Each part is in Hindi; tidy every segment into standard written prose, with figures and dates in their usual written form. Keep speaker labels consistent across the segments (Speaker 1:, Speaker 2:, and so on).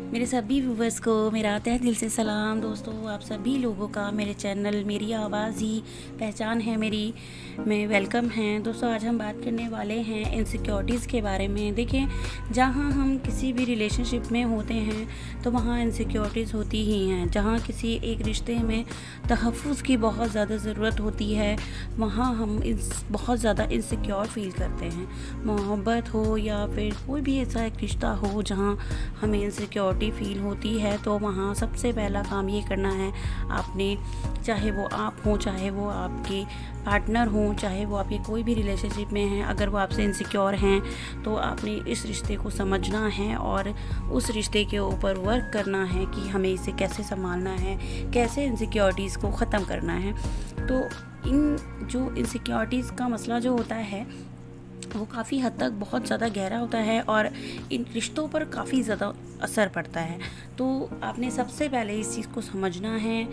Speaker 1: मेरे सभी व्यूवर्स को मेरा तहे दिल से सलाम। दोस्तों, आप सभी लोगों का मेरे चैनल मेरी आवाज़ ही पहचान है मेरी में वेलकम है। दोस्तों, आज हम बात करने वाले हैं इनसिक्योरिटीज़ के बारे में। देखें, जहाँ हम किसी भी रिलेशनशिप में होते हैं तो वहाँ इनसिक्योरिटीज़ होती ही हैं। जहाँ किसी एक रिश्ते में तहफ़्फ़ुज़ की बहुत ज़्यादा ज़रूरत होती है, वहाँ हम बहुत ज़्यादा इनसिक्योर फील करते हैं। मोहब्बत हो या फिर कोई भी ऐसा एक रिश्ता हो जहाँ हमें इनसिक्योरिटी फील होती है, तो वहाँ सबसे पहला काम ये करना है आपने, चाहे वो आप हों, चाहे वो आपके पार्टनर हों, चाहे वो आपके कोई भी रिलेशनशिप में हैं, अगर वो आपसे इनसिक्योर हैं तो आपने इस रिश्ते को समझना है और उस रिश्ते के ऊपर वर्क करना है कि हमें इसे कैसे संभालना है, कैसे इनसिक्योरिटीज़ को ख़त्म करना है। तो इन जो इनसिक्योरिटीज़ का मसला जो होता है वो काफ़ी हद तक बहुत ज़्यादा गहरा होता है और इन रिश्तों पर काफ़ी ज़्यादा असर पड़ता है। तो आपने सबसे पहले इस चीज़ को समझना है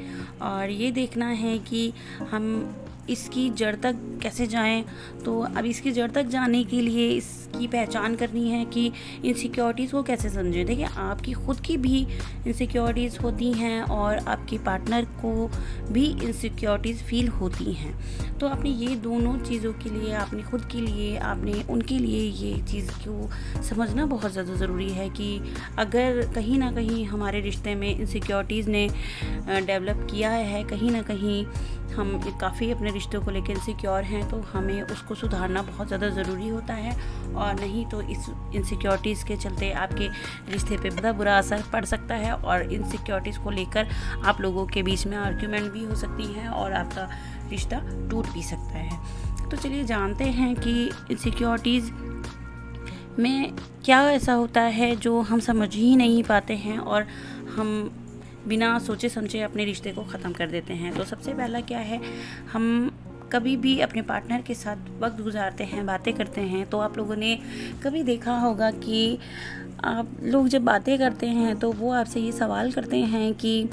Speaker 1: और ये देखना है कि हम इसकी जड़ तक कैसे जाएं। तो अब इसकी जड़ तक जाने के लिए इसकी पहचान करनी है कि इनसिक्योरिटीज़ को कैसे समझें। देखिए, आपकी ख़ुद की भी इनसिक्योरिटीज़ होती हैं और आपके पार्टनर को भी इनसिक्योरिटीज़ फ़ील होती हैं। तो आपने ये दोनों चीज़ों के लिए, आपने ख़ुद के लिए, आपने उनके लिए ये चीज़ को समझना बहुत ज़्यादा ज़रूरी है कि अगर कहीं ना कहीं हमारे रिश्ते में इनसिक्योरिटीज़ ने डेवलप किया है, कहीं ना कहीं हम काफ़ी अपने रिश्तों को लेकर इनसिक्योर हैं, तो हमें उसको सुधारना बहुत ज़्यादा ज़रूरी होता है। और नहीं तो इस इनसिक्योरिटीज़ के चलते आपके रिश्ते पे बड़ा बुरा असर पड़ सकता है और इनसिक्योरिटीज़ को लेकर आप लोगों के बीच में आर्ग्यूमेंट भी हो सकती हैं और आपका रिश्ता टूट भी सकता है। तो चलिए जानते हैं कि इनसिक्योरिटीज़ में क्या ऐसा होता है जो हम समझ ही नहीं पाते हैं और हम बिना सोचे समझे अपने रिश्ते को ख़त्म कर देते हैं। तो सबसे पहला क्या है, हम कभी भी अपने पार्टनर के साथ वक्त गुजारते हैं, बातें करते हैं, तो आप लोगों ने कभी देखा होगा कि आप लोग जब बातें करते हैं तो वो आपसे ये सवाल करते हैं कि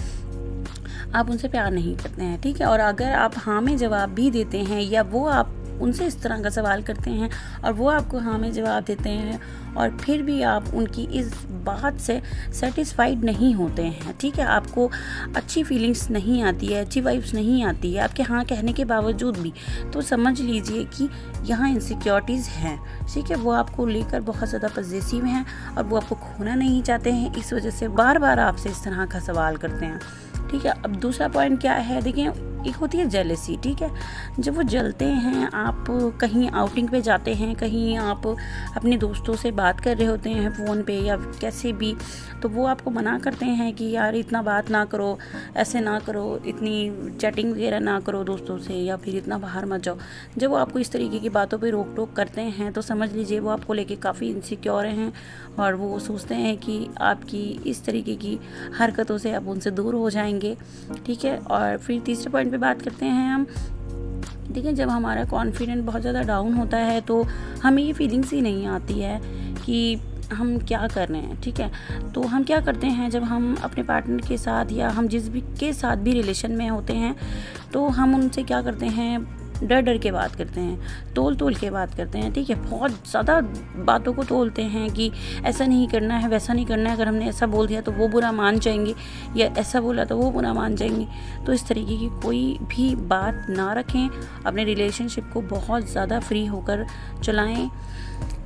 Speaker 1: आप उनसे प्यार नहीं करते हैं, ठीक है। और अगर आप हाँ में जवाब भी देते हैं या वो आप उनसे इस तरह का सवाल करते हैं और वो आपको हाँ में जवाब देते हैं और फिर भी आप उनकी इस बात से सेटिस्फाइड नहीं होते हैं, ठीक है, आपको अच्छी फीलिंग्स नहीं आती है, अच्छी वाइब्स नहीं आती है आपके हाँ कहने के बावजूद भी, तो समझ लीजिए कि यहाँ इनसिक्योरिटीज़ हैं, ठीक है। वो आपको लेकर बहुत ज़्यादा पॉजिटिव हैं और वो आपको खोना नहीं चाहते हैं, इस वजह से बार बार आपसे इस तरह का सवाल करते हैं, ठीक है। अब दूसरा पॉइंट क्या है, देखिए, एक होती है जेलसी, ठीक है। जब वो जलते हैं, आप कहीं आउटिंग पे जाते हैं, कहीं आप अपने दोस्तों से बात कर रहे होते हैं फ़ोन पे या कैसे भी, तो वो आपको मना करते हैं कि यार इतना बात ना करो, ऐसे ना करो, इतनी चैटिंग वगैरह ना करो दोस्तों से, या फिर इतना बाहर मत जाओ। जब वो आपको इस तरीके की बातों पे रोक टोक करते हैं तो समझ लीजिए वो आपको लेके काफ़ी इनसिक्योर हैं और वो सोचते हैं कि आपकी इस तरीके की हरकतों से आप उनसे दूर हो जाएंगे, ठीक है। और फिर तीसरे पॉइंट पे बात करते हैं हम। देखिए, जब हमारा कॉन्फिडेंस बहुत ज़्यादा डाउन होता है तो हमें ये फीलिंग्स ही नहीं आती है कि हम क्या कर रहे हैं, ठीक है। तो हम क्या करते हैं, जब हम अपने पार्टनर के साथ या हम जिस भी के साथ भी रिलेशन में होते हैं तो हम उनसे क्या करते हैं, डर डर के बात करते हैं, तोल तोल के बात करते हैं, ठीक है। बहुत ज़्यादा बातों को तोलते हैं कि ऐसा नहीं करना है, वैसा नहीं करना है, अगर हमने ऐसा बोल दिया तो वो बुरा मान जाएंगे, या ऐसा बोला तो वो बुरा मान जाएंगे। तो इस तरीके की कोई भी बात ना रखें, अपने रिलेशनशिप को बहुत ज़्यादा फ्री होकर चलाएं,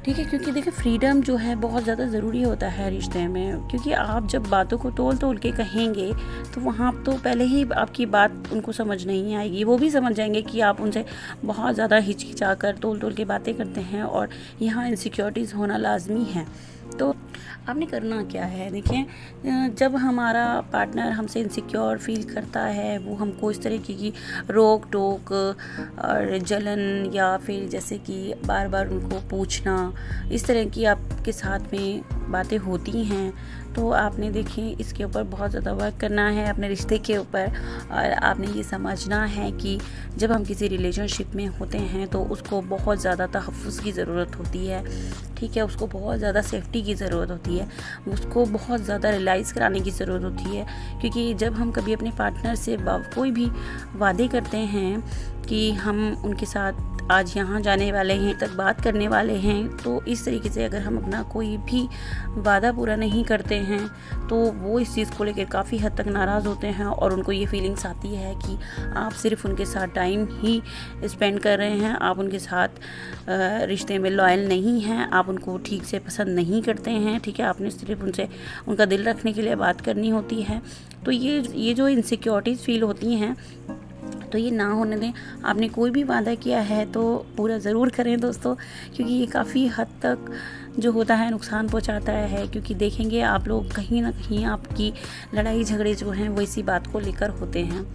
Speaker 1: ठीक है। क्योंकि देखिए, फ्रीडम जो है बहुत ज़्यादा ज़रूरी होता है रिश्ते में, क्योंकि आप जब बातों को तोल तोल के कहेंगे तो वहाँ तो पहले ही आपकी बात उनको समझ नहीं आएगी, वो भी समझ जाएंगे कि आप उनसे बहुत ज़्यादा हिचकिचा कर तोल तोल के बातें करते हैं और यहाँ इनसिक्योरिटीज़ होना लाजमी है। तो आपने करना क्या है, देखिए, जब हमारा पार्टनर हमसे इनसिक्योर फील करता है, वो हमको इस तरीके की रोक टोक और जलन या फिर जैसे कि बार बार उनको पूछना, इस तरह की आपके साथ में बातें होती हैं, तो आपने देखें इसके ऊपर बहुत ज़्यादा वर्क करना है अपने रिश्ते के ऊपर। और आपने ये समझना है कि जब हम किसी रिलेशनशिप में होते हैं तो उसको बहुत ज़्यादा तहफ़्फ़ुज़ की ज़रूरत होती है, ठीक है। उसको बहुत ज़्यादा सेफ्टी की ज़रूरत होती है, उसको बहुत ज़्यादा रियलाइज़ कराने की ज़रूरत होती है। क्योंकि जब हम कभी अपने पार्टनर से कोई भी वादे करते हैं कि हम उनके साथ आज यहाँ जाने वाले हैं, तक बात करने वाले हैं। तो इस तरीके से अगर हम अपना कोई भी वादा पूरा नहीं करते हैं तो वो इस चीज़ को लेकर काफ़ी हद तक नाराज़ होते हैं और उनको ये फीलिंग्स आती है कि आप सिर्फ उनके साथ टाइम ही स्पेंड कर रहे हैं, आप उनके साथ रिश्ते में लॉयल नहीं हैं, आप उनको ठीक से पसंद नहीं करते हैं। ठीक है, आपने सिर्फ उनसे उनका दिल रखने के लिए बात करनी होती है। तो ये जो इनसिक्योरिटीज़ फील होती हैं तो ये ना होने दें। आपने कोई भी वादा किया है तो पूरा ज़रूर करें दोस्तों, क्योंकि ये काफ़ी हद तक जो होता है नुकसान पहुंचाता है। क्योंकि देखेंगे आप लोग कहीं ना कहीं आपकी लड़ाई झगड़े जो हैं वो इसी बात को लेकर होते हैं।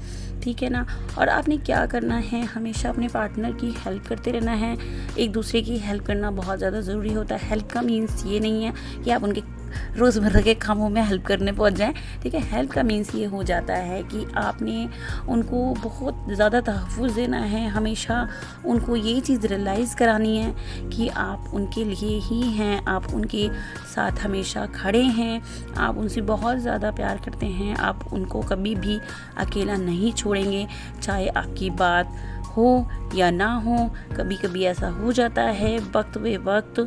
Speaker 1: ठीक है ना। और आपने क्या करना है, हमेशा अपने पार्टनर की हेल्प करते रहना है। एक दूसरे की हेल्प करना बहुत ज़्यादा ज़रूरी होता है। हेल्प का मीन्स ये नहीं है कि आप उनके रोज़मर्रा के कामों में हेल्प करने पहुंच जाएं। ठीक है, हेल्प का मीन्स ये हो जाता है कि आपने उनको बहुत ज़्यादा तहफ़्फ़ुज़ देना है। हमेशा उनको ये चीज़ रियलाइज़ करानी है कि आप उनके लिए ही हैं, आप उनके साथ हमेशा खड़े हैं, आप उनसे बहुत ज़्यादा प्यार करते हैं, आप उनको कभी भी अकेला नहीं छोड़ेंगे। चाहे आपकी बात हो या ना हो, कभी कभी ऐसा हो जाता है वक्त वे वक्त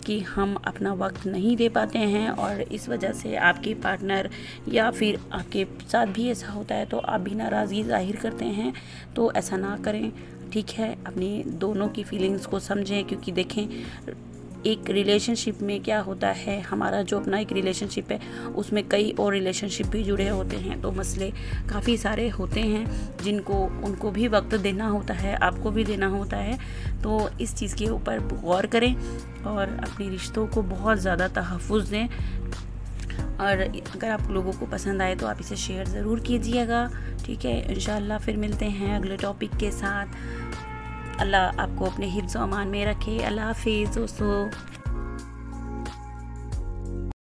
Speaker 1: कि हम अपना वक्त नहीं दे पाते हैं और इस वजह से आपके पार्टनर या फिर आपके साथ भी ऐसा होता है तो आप भी नाराज़गी ज़ाहिर करते हैं। तो ऐसा ना करें। ठीक है, अपनी दोनों की फीलिंग्स को समझें। क्योंकि देखें, एक रिलेशनशिप में क्या होता है, हमारा जो अपना एक रिलेशनशिप है उसमें कई और रिलेशनशिप भी जुड़े होते हैं। तो मसले काफ़ी सारे होते हैं जिनको उनको भी वक्त देना होता है, आपको भी देना होता है। तो इस चीज़ के ऊपर गौर करें और अपने रिश्तों को बहुत ज़्यादा तहफ़्फ़ुज़ दें। और अगर आप लोगों को पसंद आए तो आप इसे शेयर ज़रूर कीजिएगा। ठीक है, इंशाल्लाह फिर मिलते हैं अगले टॉपिक के साथ। अल्लाह आपको अपने हिफ्ज़ व अमान में रखे। अल्लाह हाफ़िज़ दोस्तों।